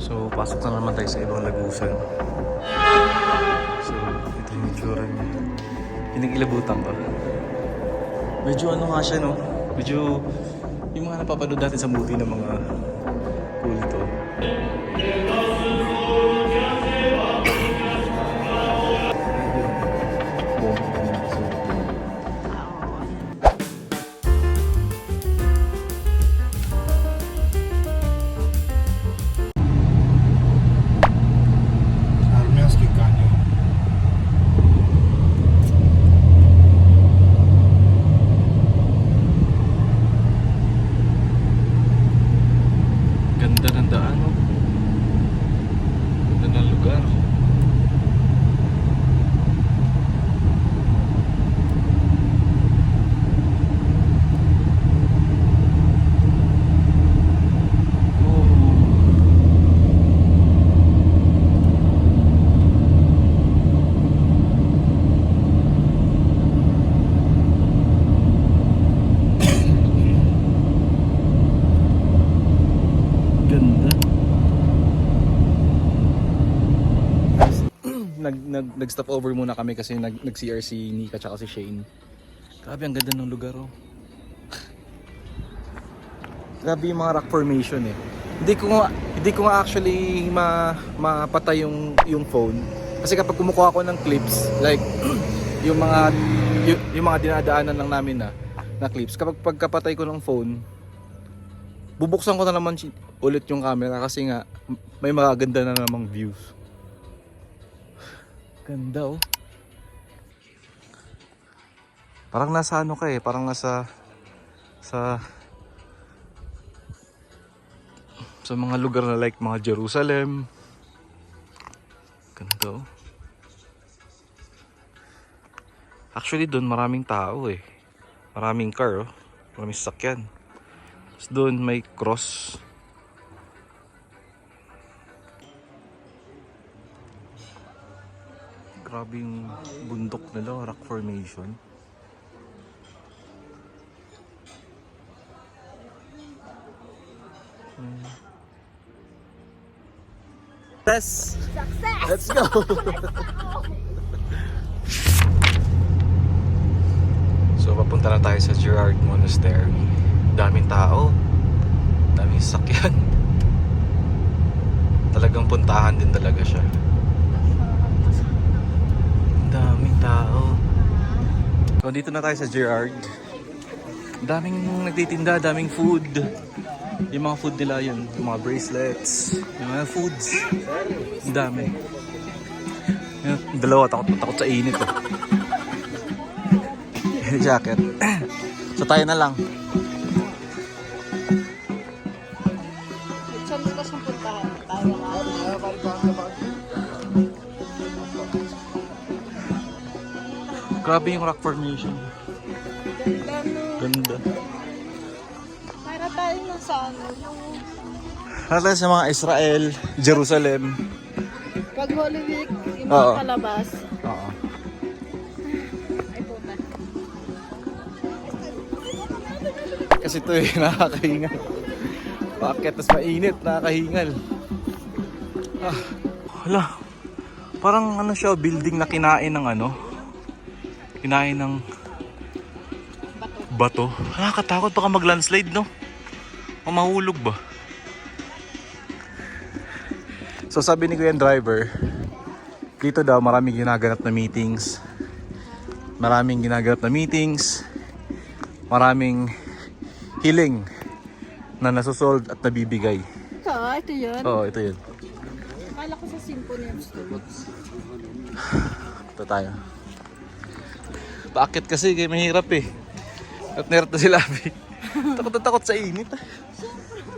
So, pasok na naman tayo sa ibang lagusan. So, ito yung itsura niya. Pinagilabutan ko. Medyo ano nga siya, no? Medyo yung mga napapanood natin sa movie ng mga kulto. Армянский каньон. Ganda ng daan, no? Ganda ng lugar. Ganda. Nag-stop over muna kami kasi nag-CR si Nika tsaka si Shane. Grabe, ang ganda ng lugar, oh. Grabe yung mga rock formation, eh. Hindi ko nga actually mapatay yung phone. Kasi kapag kumukuha ako ng clips, like yung mga dinadaanan lang namin na clips, kapag pagkapatay ko ng phone, bubuksan ko na naman ulit yung camera kasi nga may magaganda na namang views. Ganda, oh. Parang nasa ano ka, eh, parang nasa sa mga lugar na like mga Jerusalem. Ganda, oh. Actually doon maraming tao, eh. Maraming car, oh. Maraming sasakyan. Tapos doon may cross. Grabe yung bundok nila, rock formation. Success! Let's go! So papunta na tayo sa Girard Monastery. Daming tao, daming sasakyan. Talagang puntahan din talaga siya. Daming tao. So dito na tayo sa Girard. Daming nagtitinda, daming food. Yung mga food nila yun, yung mga bracelets, yung mga foods. Ang dami. Yung dalawa, takot sa init, eh. Jacket. So tayo na lang. Saan mo siyang puntahan? Tayo nga. Grabe yung rock formation. Ganda. Para tayo na sa ano. Nata sa mga Israel, Jerusalem. Pag Holy Week, yung Oo. mga palabas. Oo. Ay puta. Kasi ito eh, nakakahingal. Bakit? Tapos mainit, nakakahingal. Ah, hala. Parang ano siya, building na kinain ng ano. Kinain ng bato. Nakakatakot, baka mag-landslide, no? O mahulog ba? So sabi ni Kuya driver, dito daw maraming ginaganap na meetings. Maraming healing na nasusolve at nabibigay. Ito yun. Oo, ito yun. Akala ko sa Symphony of Stars. Ito tayo. Bakit kasi mahirap, eh. At nerto sila, eh. Takot na takot sa init.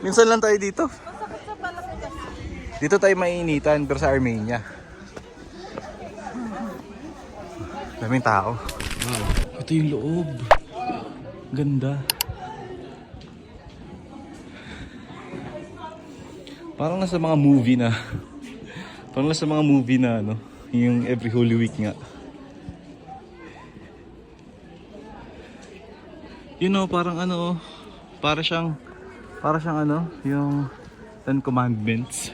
Minsan lang tayo dito. Masakit sa palaki kasi. Dito tayo mainitan, pero sa Armenia. Daming tao. Ito yung loob. Ganda. Parang nasa mga movie na. Parang nasa mga movie na, ano, yung every Holy Week nga. You know, parang ano, para siyang ano, yung Ten Commandments.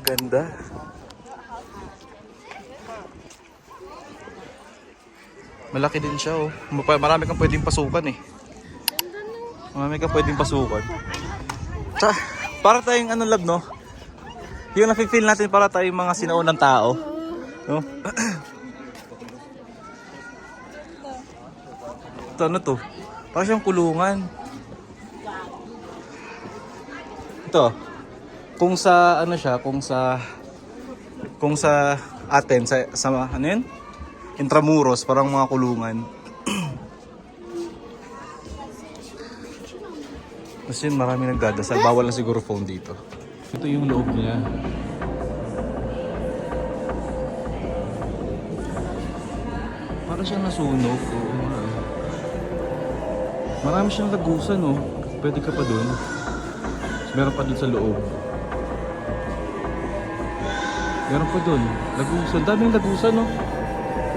Ganda. Malaki din siya oh. Marami kang pwedeng pasukan eh. Marami kang pwedeng pasukan. Para tayong ano lab no? Yung nafe-feel natin para tayong mga sinaunang tao. No? Ito ano to? Parang siyang kulungan. Ito. Kung sa ano siya, kung sa atin sa ano yun? Intramuros, parang mga kulungan. Kasi marami nagdadasal. Bawal na siguro phone dito. Ito yung loob niya. Parang siyang nasunog. Marami siyang lagusan, oh. Pwede ka pa dun. Meron pa dun sa loob. Meron pa dun. Lagusan. Daming lagusan, oh.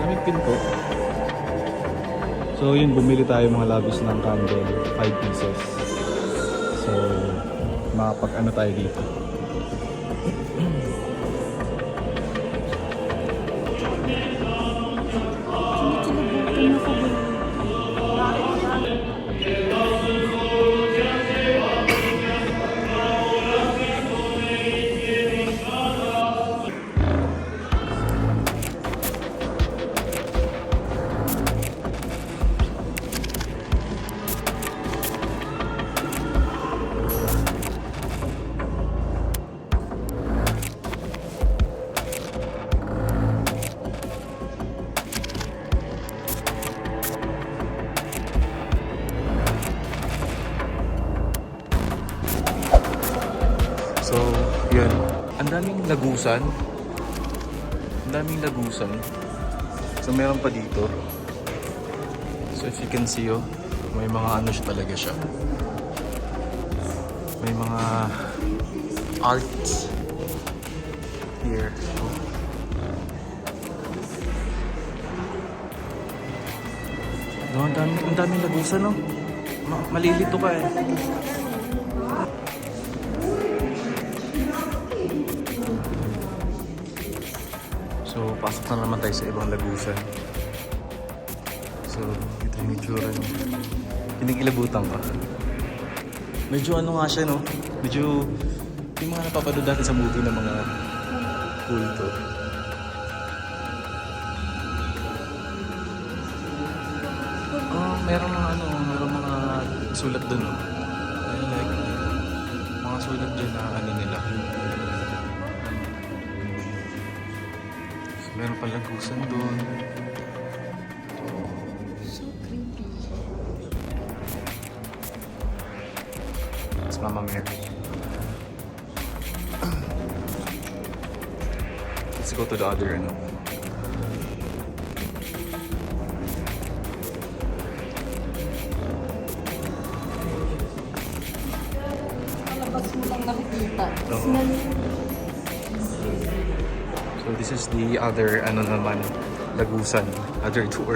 Daming pinto. So yun, bumili tayo mga labis ng candle. 5 pieces. So, makapag-ano tayo dito. So, yun. Ang daming lagusan. Ang daming lagusan. So, meron pa dito. So, if you can see, oh, may mga ano siya talaga siya. May mga art here. So, ang daming lagusan, no? Malilito ka eh. So, pasok na naman tayo sa ibang lagusan. So, ito yung itsura niya. Pinigilabutan ka. Medyo ano nga siya, no? Medyo yung mga napapanood dati sa movie ng mga kulto. Meron mga ano, meron mga sulat dun, no? Like, mga sulat dyan na ano nila. Meron pa lagusan doon. So creepy. It's Mama Mary. Let's go to the other ano. Palabas mo lang nakikita. Oo. So this is the other ano naman, lagusan, other tour.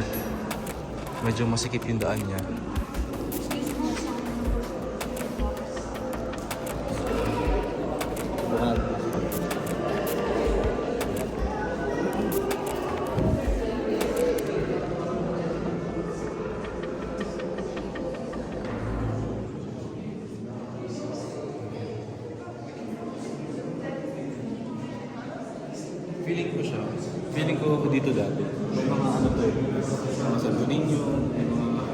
Medyo masikip yung daan niya. Feeling ko siya. Feeling ko dito dati. May mga ano to eh. Mga Santo Niño, may mga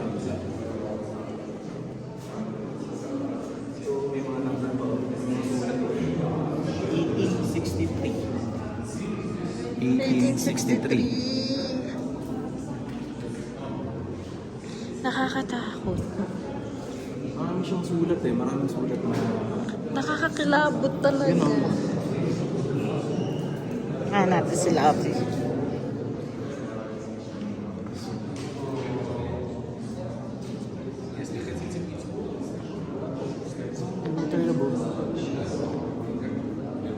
so, may mga number pa. 1863. 1863. Nakakatakot. Marami siyang sulat eh. Maraming sulat na... Nakakakilabot talaga. Yun ako. Natin sila Api.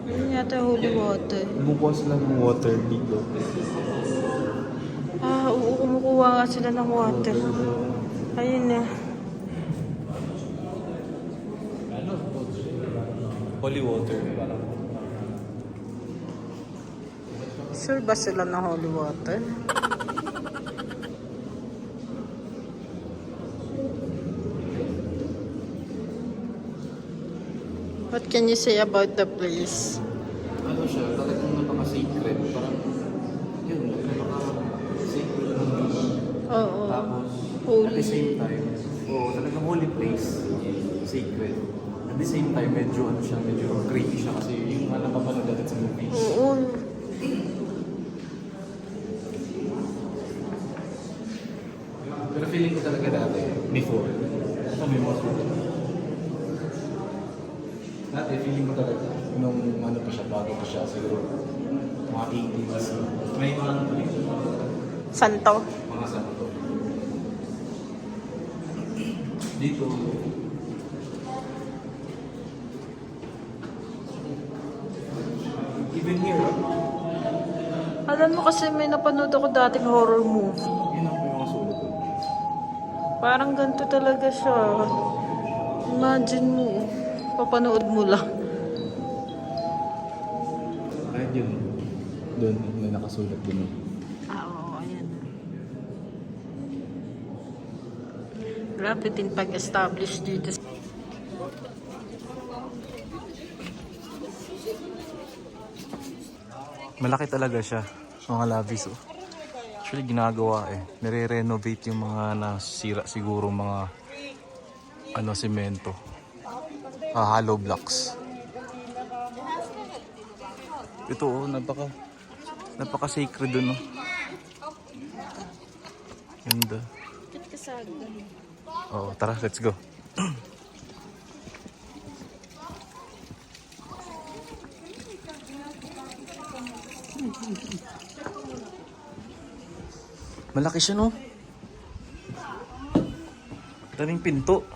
Ano yata holy water? Bumukuha sila ng water dito. Ah, oo, kumukuha nga sila ng water. Ayun na. Holy water. Sure ba sila na holy water? What can you say about the place? Ano siya, talagang napaka-sacred. Parang, yun, napaka-sacred ng beach. Oo. Tapos, Holy. at the same time, talagang holy place. Sacred. At the same time, medyo ano siya, medyo creepy siya kasi yung mga napapanood natin sa movies. Oo. Pero feeling ko talaga dati, before, ito may mga sulit. Dati, feeling ko talaga, nung ano pa siya, bago pa siya, siguro, mga 80s. May mga ano pa rin, Santo. mga santo. Dito, even here, Alam mo kasi may napanood ako dating horror movie. yun ang may mga sulit doon. Parang ganito talaga siya. Imagine mo, papanood mo lang. Kahit yun, doon may nakasulat doon. Oo, ayan. Grabe din pag-establish dito. Malaki talaga siya, mga labis. Oh. Actually, ginagawa eh. Nire-renovate yung mga nasira siguro mga ano, semento. Hollow blocks. Ito oh, napaka-sacred dun oh. Ganda. Oh, tara, let's go. Malaki siya, no? Daming pinto.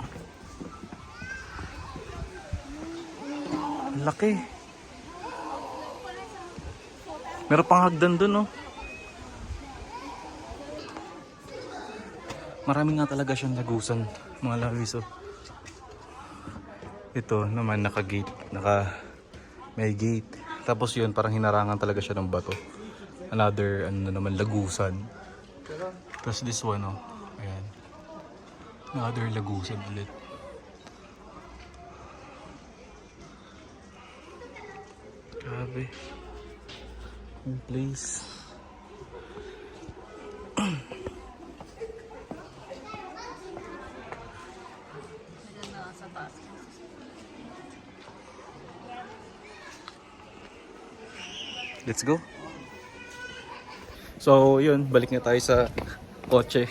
Laki. Meron pang hagdan dun, no? Marami nga talaga siyang lagusan, mga labis, oh. Ito naman naka-gate, may gate. Tapos yun, parang hinarangan talaga siya ng bato. Another, ano naman, lagusan. Tapos this one, oh. Ayan. Another lagusan ulit. Grabe. Yung place. Let's go. So, yun, balik na tayo sa kotse.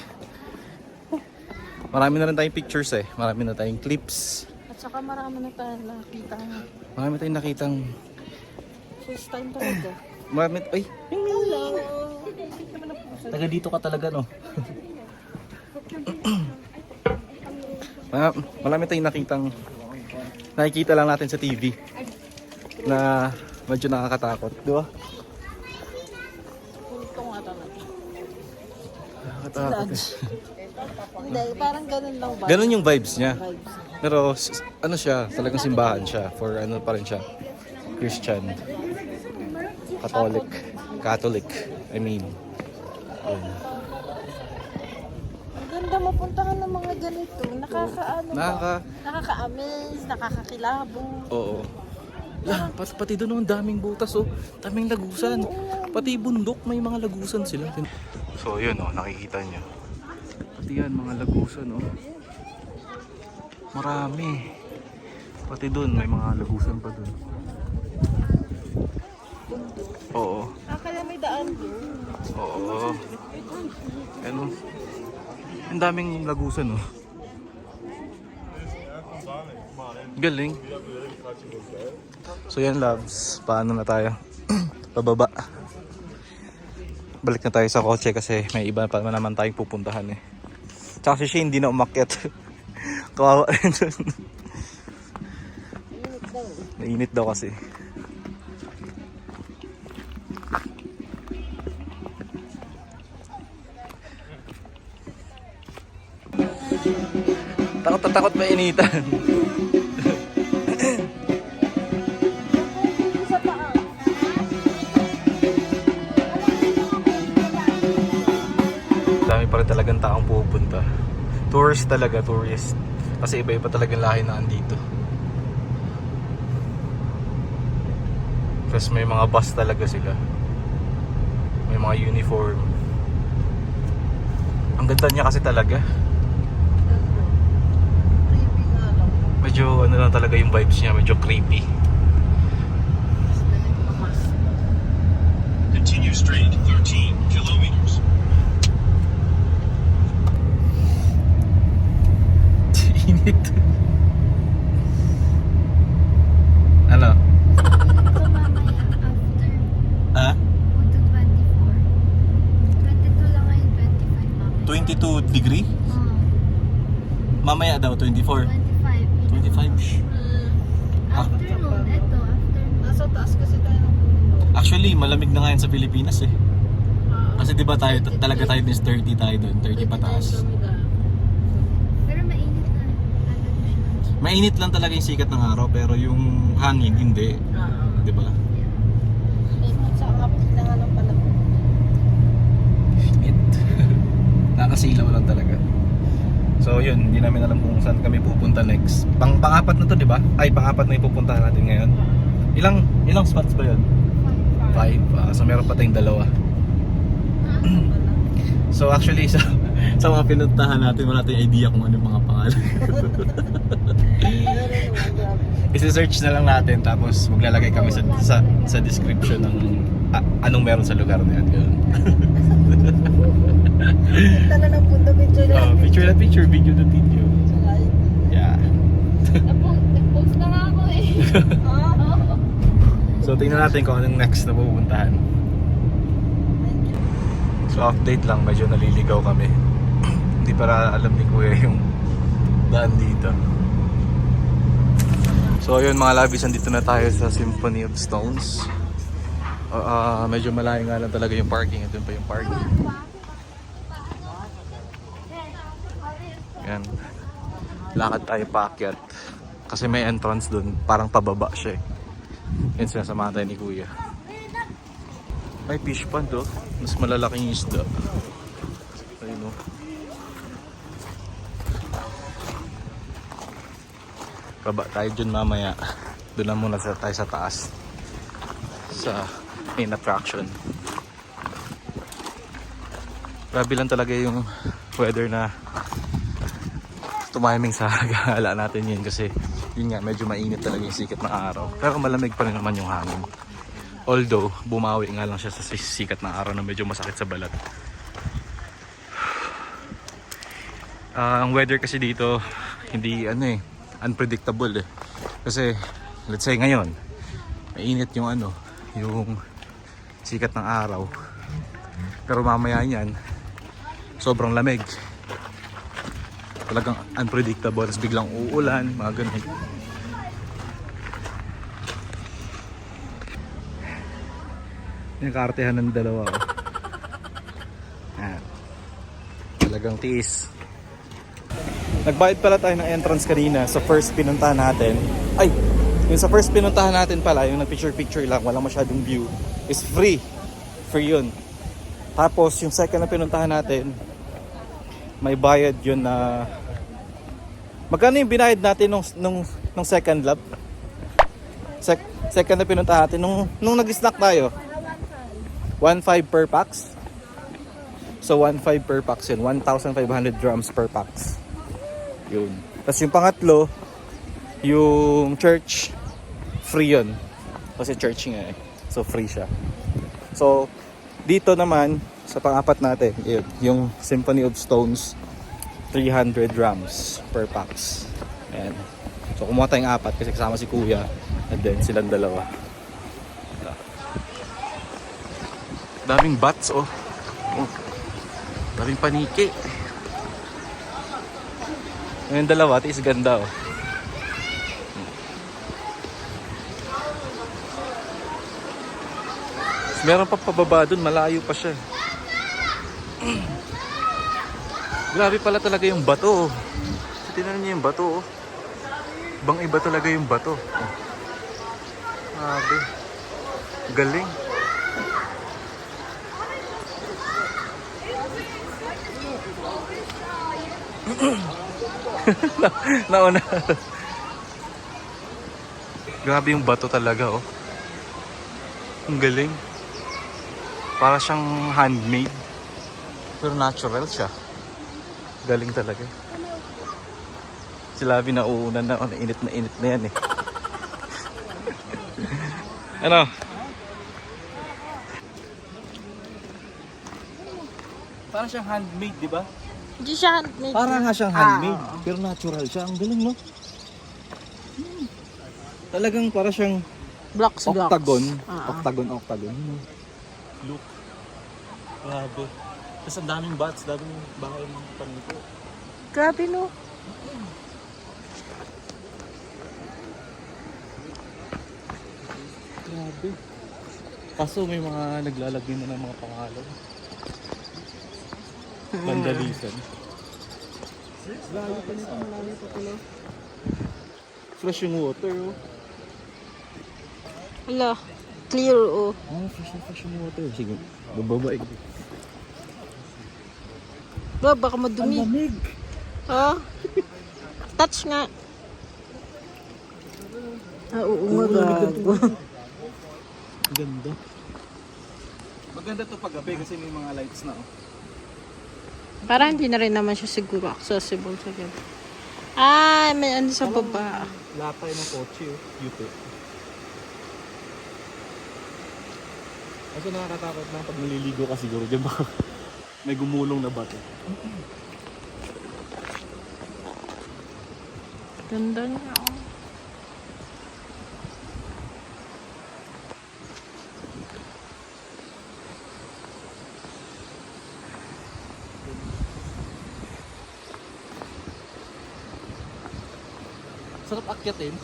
Marami na rin tayong pictures eh. Marami na tayong clips. At saka marami na tayo nakita. Marami tayong nakitang... First time talaga. Marami... Ay! Hello! Taga dito ka talaga, no? Marami tayong nakikita lang natin sa TV na medyo nakakatakot, di ba? Punto nga talaga. Nakakatakot eh. Hindi, parang ganun lang ba? Ganun yung vibes niya. Vibes. Pero ano siya, talagang simbahan siya. For ano pa rin siya, Christian. Catholic, I mean. Yun. Ang ganda mapuntahan ng mga ganito. Nakaka-amaze, nakakakilabo. Oo. Pati doon ang daming butas oh. Daming lagusan. Pati bundok may mga lagusan sila. So yun oh, nakikita nyo. Pati yan mga lagusan oh. Marami. Pati doon may mga lagusan pa doon. Oo. Kaya may daan doon. Oo. Ano? Ang daming lagusan oh. Galing. So yan loves, paano na tayo? Pababa. Balik na tayo sa kotse kasi may iba pa naman tayong pupuntahan eh. Tsaka si Shane hindi na umakyat. Kawawa rin dun. Mainit daw kasi. Takot mainitan. talagang taong pupunta. Tourist talaga, tourist. Kasi iba-iba talagang lahi na andito. Tapos may mga bus talaga sila. May mga uniform. Ang ganda niya kasi talaga. Medyo ano lang talaga yung vibes niya, medyo creepy. Continue straight 13 kilometers. Init. Ano? So mamaya after Ah? to 24. 22 lang ngayon, 25 mamaya. 22 degree? Mamaya daw 24. 25. 25. Ah. Afternoon, eto, afternoon. Nasa taas kasi tayo ng puno. Actually, malamig na ngayon sa Pilipinas eh. Kasi di ba tayo talaga tayo is 30 tayo doon, 30 pataas. Pero mainit na. Agad na siya. Mainit lang talaga yung sikat ng araw pero yung hangin hindi, di ba? Sa kapit na nga lang pala. Init. Nakasilaw lang talaga. So yun, hindi namin alam kung saan kami pupunta next. Pang-apat na to, di ba? Ay, pang-apat na ipupuntahan natin ngayon. Ilang spots ba yun? 5. So meron pa tayong 2. So actually sa mga pinuntahan natin, wala tayong idea kung ano yung mga pangalan. Isi-search na lang natin tapos maglalagay kami sa description ng anong meron sa lugar na yan. Ganun. Punta na ng punta picture na. Picture na picture, video na video. Yeah. Nag-post na nga ako eh. So tingnan natin kung anong next na pupuntahan. So update lang, medyo naliligaw kami. Hindi para alam ni Kuya yung daan dito. So ayun mga labis, andito na tayo sa Symphony of Stones. Medyo malayo nga lang talaga yung parking. Ito pa yung parking. Yan. Lakad tayo paakyat. Kasi may entrance dun. Parang pababa siya eh. Yan sinasamahan tayo ni Kuya. Ay, fish pond oh. Mas malalaking isda. Ayun oh. Baba tayo dun mamaya. Doon na muna tayo sa taas. Sa main attraction. Grabe lang talaga yung weather na tumiming sa gala natin yun kasi yun nga medyo mainit talaga yung sikat ng araw pero malamig pa rin naman yung hangin, although bumawi nga lang siya sa sikat ng araw na medyo masakit sa balat. Ang weather kasi dito hindi unpredictable eh, kasi let's say ngayon mainit yung yung sikat ng araw pero mamaya yan sobrang lamig. Talagang unpredictable, tapos biglang uulan, mga ganun. Yung kaartehan ng dalawa. Talagang tiis. Nagbayad pala tayo ng entrance kanina sa first pinuntahan natin. Ay, yung sa first pinuntahan natin pala, yung nag-picture-picture lang, walang masyadong view, is free. Free yun. Tapos yung second na pinuntahan natin, may bayad yun na... Magkano yung binayad natin nung second lap? Second na pinuntahan natin. Nung nag-snack tayo? 1.5 per pax? So 1.5 per pax yun. 1,500 drums per pax. Yun. Tapos yung pangatlo, yung church, free yun. Kasi church nga eh. So free siya. So dito naman, sa pang-apat natin, yun, yung Symphony of Stones, 300 drums per pax. Ayan. So kumuha tayong 4 kasi kasama si Kuya and then silang dalawa. Daming bats oh. Daming paniki. Yung dalawa, is ganda oh. Meron pa pababa dun, malayo pa siya. Grabe pala talaga yung bato. Tingnan niyo yung bato. Bang iba talaga yung bato. Grabe. Galing. Nauna. Grabe yung bato talaga, oh. Ang galing. Para siyang handmade. Pero natural siya. Galing talaga. Si Lavi nauunan na. Init na yan eh. Ano? Para siyang handmade, di ba? Hindi siya handmade. Para nga siyang handmade. Pero natural siya. Ang galing, no? Talagang para siyang Blocks. octagon. Ah. Octagon. Look. Grabe. Tapos ang daming bats. Daming bahay ng panito. Grabe, no? Grabe. Kaso may mga naglalagay na ng mga pangalan. Vandalism. Layo pa nito, malayo pa pala. Fresh yung water, oh. Hala. Clear, oh. Ah, fresh yung water. Sige, bababaig. Bro, baka madumi. Lamig. Oh. Touch nga. Ah, oo nga, gago. Ganda. Maganda to pag gabi kasi may mga lights na, oh. Para hindi na rin naman siya siguro accessible sa gabi. Ah, may ano sa baba. Lahat tayo ng kotse, oh. YouTube. Kasi nakakatakot na pag naliligo ka siguro dyan baka may gumulong na bato. Ganda niya, oh. Sarap akyatin.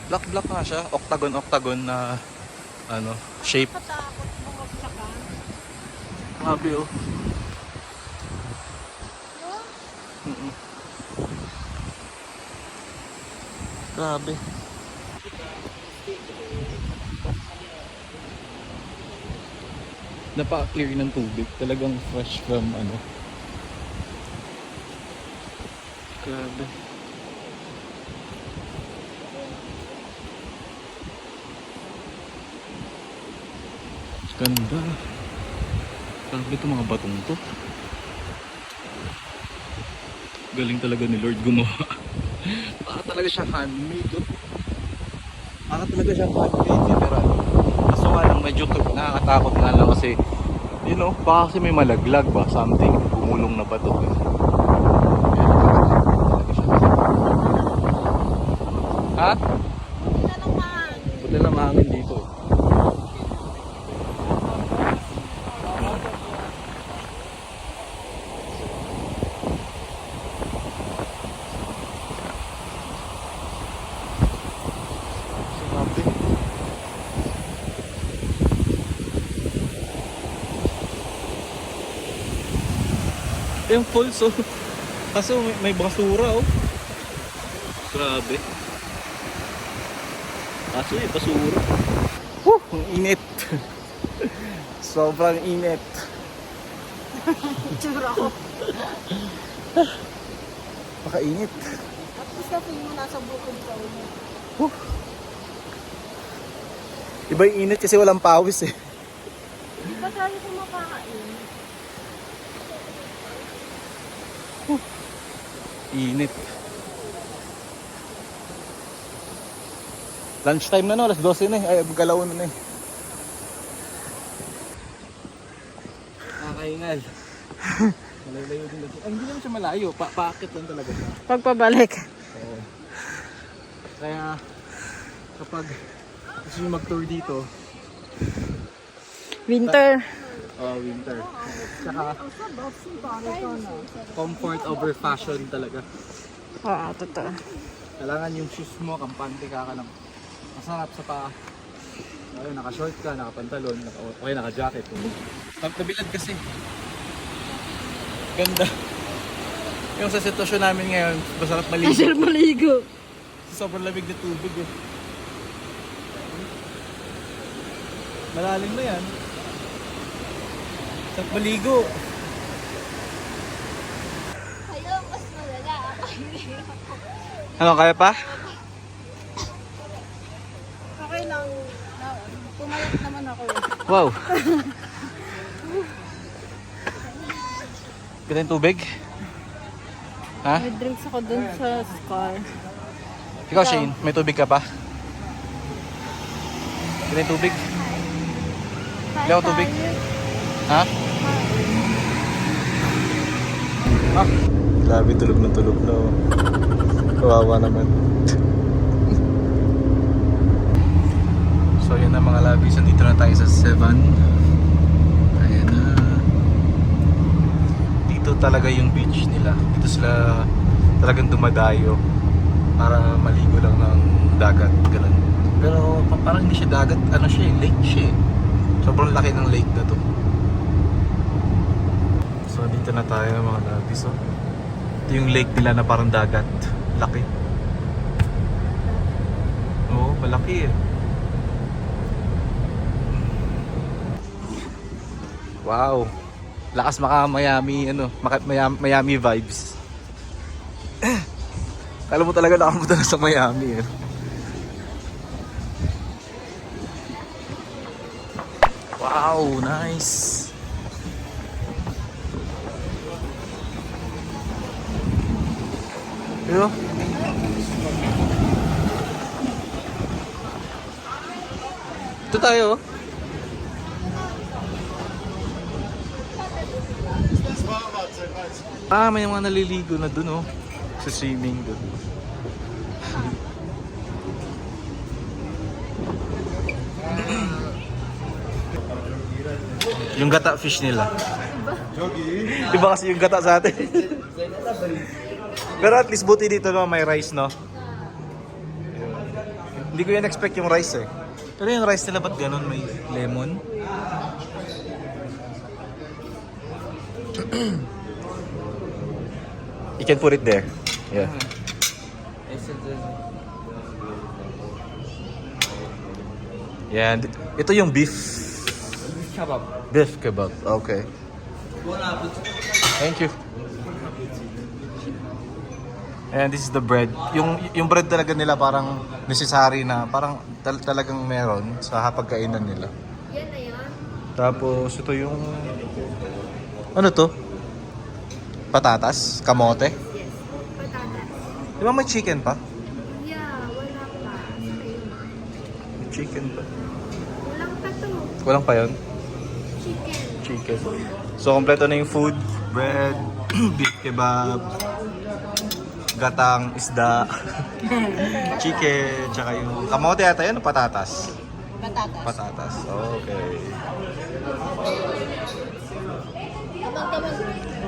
Black nga siya, octagon na ano, shape. Katakot mga saka. Grabe, oh. Mm-mm. Grabe. Napaka-clear ng tubig. Talagang fresh from ano. Grabe. Ganda. Grabe itong mga batong to. Galing talaga ni Lord gumawa. Para talaga siya handmade. Oh. Para talaga siya handmade, literal. Kaso nga lang medyo nakakatakot nga lang kasi, you know, baka kasi may malaglag ba, something, gumulong na bato. Ha? Buti lang mahangin dito. Grabe. Yung falls, oh. Kaso may basura, oh. Grabe. Kaso yung basura. Ang init. Sobrang init. Tsura ko. Pakainit. At least na feel mo nasa bukod ka. Iba yung init kasi walang pawis eh. Di ba sabi ko mapakain? Init. Lunchtime na, no? Alas 12 na eh. Ay, galaw na eh. Nakakaingal. Malayo din dito. Ay, hindi naman siya malayo. Paakit lang talaga siya. Pagpabalik. Oo. Kaya kapag gusto nyo mag-tour dito, Winter. winter. Tsaka comfort over fashion talaga. Oo, totoo. Kailangan yung shoes mo, kampante ka lang. Masarap sa paa. Ayun, naka-short ka, naka-pantalon, naka-jacket. Pagkabilad kasi. Ganda. Yung sa sitwasyon namin ngayon, masarap maligo. Masarap maligo. Sobrang lamig na tubig eh. Malalim na yan. Maligo. Hello, mas malala. Ano, kaya pa? Okay lang. Pumayat naman ako eh. Wow. Ganda yung tubig? Ha? May drinks ako dun sa car. Ikaw, Shane, may tubig ka pa? Ganda yung tubig? Ilang tubig? Ha? Ah, grabe, tulog na tulog na. Kawawa naman. So yun na mga labis, nandito na tayo sa 7. Ayan na. Dito talaga yung beach nila. Dito sila talagang dumadayo para maligo lang ng dagat, ganun. Pero parang hindi siya dagat, ano siya, lake siya. Sobrang laki ng lake na to. So dito na tayo mga labis. Oh. Ito yung lake nila na parang dagat. Laki. Oo, malaki eh. Wow. Lakas maka Miami, ano, Miami vibes. Kala mo talaga nakapunta na sa Miami eh. Wow, nice. Yo. Ito tayo. Ah, may mga naliligo na dun, oh. Sa swimming dun. Yung gata fish nila. Iba kasi yung gata sa atin. Pero at least buti dito no, may rice, no? Hindi ko yan expect yung rice eh. Pero yung rice nila ba't ganun? May lemon? You can put it there. Yeah. Yan. Ito yung beef. Beef kebab. Okay. Thank you. And this is the bread. Yung bread talaga nila parang necessary na parang talagang meron sa hapagkainan nila. Yan na yan. Tapos ito yung ano to? Patatas, kamote. Yes. Patatas. Di ba may chicken pa? Yeah, wala pa. Ayun. May chicken pa. Walang pa to. Walang pa yun? Chicken. Chicken. So kompleto na yung food, bread, beef kebab, gatang isda, chicken, tsaka yung kamote ata yun o patatas? Patatas. Patatas, okay.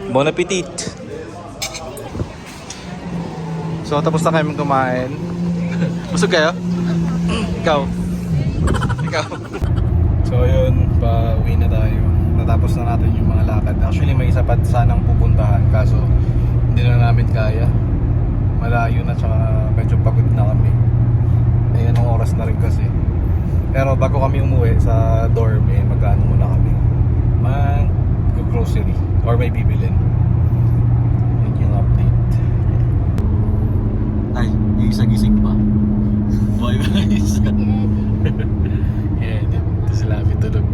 Bon appetit! So tapos na kami kumain. Busog kayo? Ikaw? Ikaw? So yun, pauwi na tayo. Natapos na natin yung mga lakad. Actually may isa pa sanang pupuntahan kaso hindi na namin kaya. Malayo na tsaka medyo pagod na kami. Eh anong oras na rin kasi. Pero bago kami umuwi sa dorm magkano muna kami. Mag-grocery or may bibilin. Yun yung update. Ay, yung isa gising pa. Bye guys. Yeah, ito sila tulog.